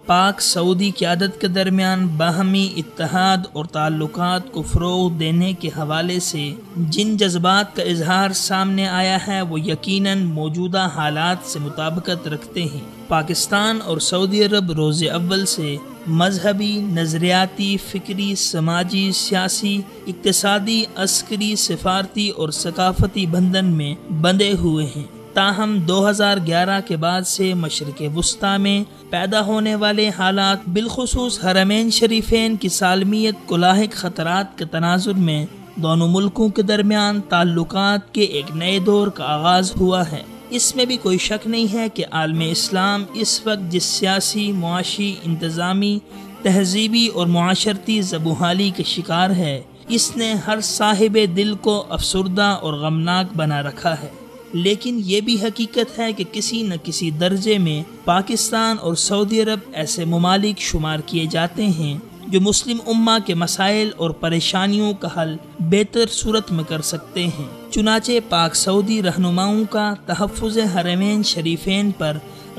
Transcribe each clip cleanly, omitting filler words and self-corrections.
پاک سعودی قیادت کے درمیان باہمی اتحاد اور تعلقات کو فروغ دینے کے حوالے سے جن جذبات کا اظہار سامنے آیا ہے وہ یقیناً موجودہ حالات سے مطابقت رکھتے ہیں۔ پاکستان اور سعودی عرب روز اول سے مذہبی، نظریاتی، فکری، سماجی، سیاسی، اقتصادی، عسکری، سفارتی اور ثقافتی بندھن میں بندھے ہوئے ہیں۔ تاہم 2011 کے بعد سے مشرق وسطیٰ میں پیدا ہونے والے حالات، بالخصوص حرمین شریفین کی سالمیت کو لاحق خطرات کے تناظر میں دونوں ملکوں کے درمیان تعلقات کے ایک نئے دور کا آغاز ہوا ہے۔ اس میں بھی کوئی شک نہیں ہے کہ عالم اسلام اس وقت جس سیاسی، معاشی، انتظامی، تہذیبی اور معاشرتی زبوحالی کے شکار ہے، اس نے ہر صاحب دل کو افسردہ اور غمناک بنا رکھا ہے۔ لیکن یہ بھی حقیقت ہے کہ کسی نہ کسی درجے میں پاکستان اور سعودی عرب ایسے ممالک شمار کیے جاتے ہیں جو مسلم امہ کے مسائل اور پریشانیوں کا حل بہتر صورت میں کر سکتے ہیں۔ چنانچہ پاک سعودی رہنماؤں کا تحفظ حرمین شریفین پر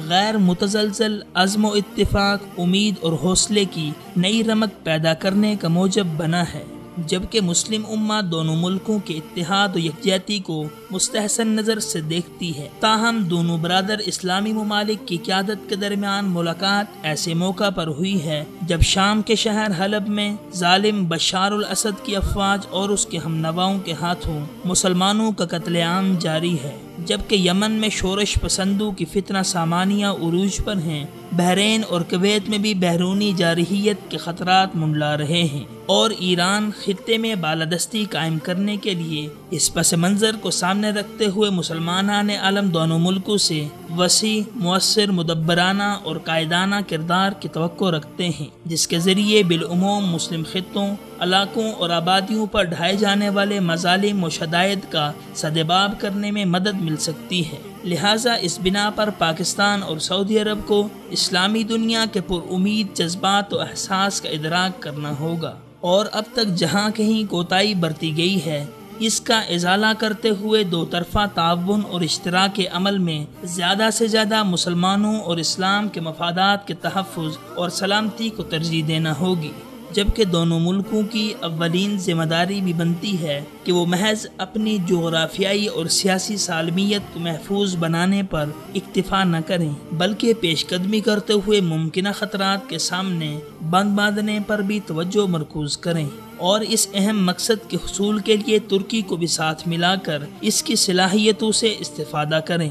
غیر متزلزل عزم و اتفاق، امید اور حوصلے کی نئی رمق پیدا کرنے کا موجب بنا ہے، جبکہ مسلم امہ دونوں ملکوں کے اتحاد و یکجہتی کو مستحسن نظر سے دیکھتی ہے۔ تاہم دونوں برادر اسلامی ممالک کی قیادت کے درمیان ملاقات ایسے موقع پر ہوئی ہے جب شام کے شہر حلب میں ظالم بشار الاسد کی افواج اور اس کے ہم نواؤں کے ہاتھوں مسلمانوں کا قتل عام جاری ہے، جبکہ یمن میں شورش پسندوں کی فتنہ سامانیہ عروج پر ہیں۔ بحرین اور کویت میں بھی بیرونی جارحیت کے خطرات منڈلا رہے ہیں، اور ایران خطے میں بالادستی قائم کرنے کے لیے اس پس منظر کو سامنے رکھتے ہوئے مسلمانان عالم دونوں ملکوں سے وسیع، مؤثر، مدبرانہ اور قائدانہ کردار کی توقع رکھتے ہیں، جس کے ذریعے بالعموم مسلم خطوں، علاقوں اور آبادیوں پر ڈھائے جانے والے مظالم و شدائد کا سدباب کرنے میں مدد مل سکتی ہے۔ لہٰذا اس بنا پر پاکستان اور سعودی عرب کو اسلامی دنیا کے پر امید جذبات و احساس کا ادراک کرنا ہوگا، اور اب تک جہاں کہیں کوتاہی برتی گئی ہے اس کا ازالہ کرتے ہوئے دو طرفہ تعاون اور اشتراک عمل میں زیادہ سے زیادہ مسلمانوں اور اسلام کے مفادات کے تحفظ اور سلامتی کو ترجیح دینا ہوگی، جبکہ دونوں ملکوں کی اولین ذمہ داری بھی بنتی ہے کہ وہ محض اپنی جغرافیائی اور سیاسی سالمیت کو محفوظ بنانے پر اکتفا نہ کریں، بلکہ پیش قدمی کرتے ہوئے ممکنہ خطرات کے سامنے بند باندھنے پر بھی توجہ مرکوز کریں، اور اس اہم مقصد کے حصول کے لیے ترکی کو بھی ساتھ ملا کر اس کی صلاحیتوں سے استفادہ کریں۔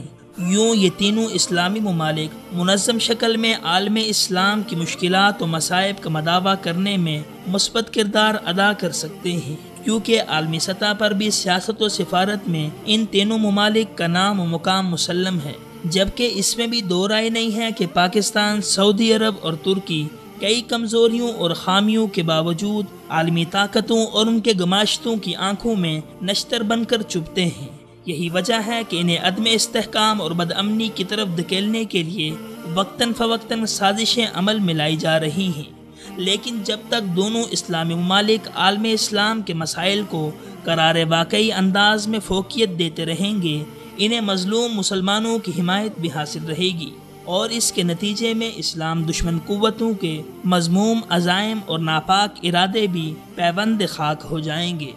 یوں یہ تینوں اسلامی ممالک منظم شکل میں عالم اسلام کی مشکلات و مصائب کا مداوع کرنے میں مثبت کردار ادا کر سکتے ہیں، کیونکہ عالمی سطح پر بھی سیاست و سفارت میں ان تینوں ممالک کا نام و مقام مسلم ہے، جبکہ اس میں بھی دو رائے نہیں ہے کہ پاکستان، سعودی عرب اور ترکی کئی کمزوریوں اور خامیوں کے باوجود عالمی طاقتوں اور ان کے گماشتوں کی آنکھوں میں نشتر بن کر چبھتے ہیں۔ یہی وجہ ہے کہ انہیں عدم استحکام اور بدامنی کی طرف دھکیلنے کے لیے وقتاً فوقتاً سازشیں عمل میں لائی جا رہی ہیں، لیکن جب تک دونوں اسلامی ممالک عالم اسلام کے مسائل کو قرار واقعی انداز میں فوقیت دیتے رہیں گے، انہیں مظلوم مسلمانوں کی حمایت بھی حاصل رہے گی، اور اس کے نتیجے میں اسلام دشمن قوتوں کے مذموم عزائم اور ناپاک ارادے بھی پیوند خاک ہو جائیں گے۔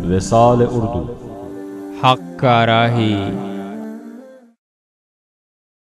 وصال اردو، حق کا راہی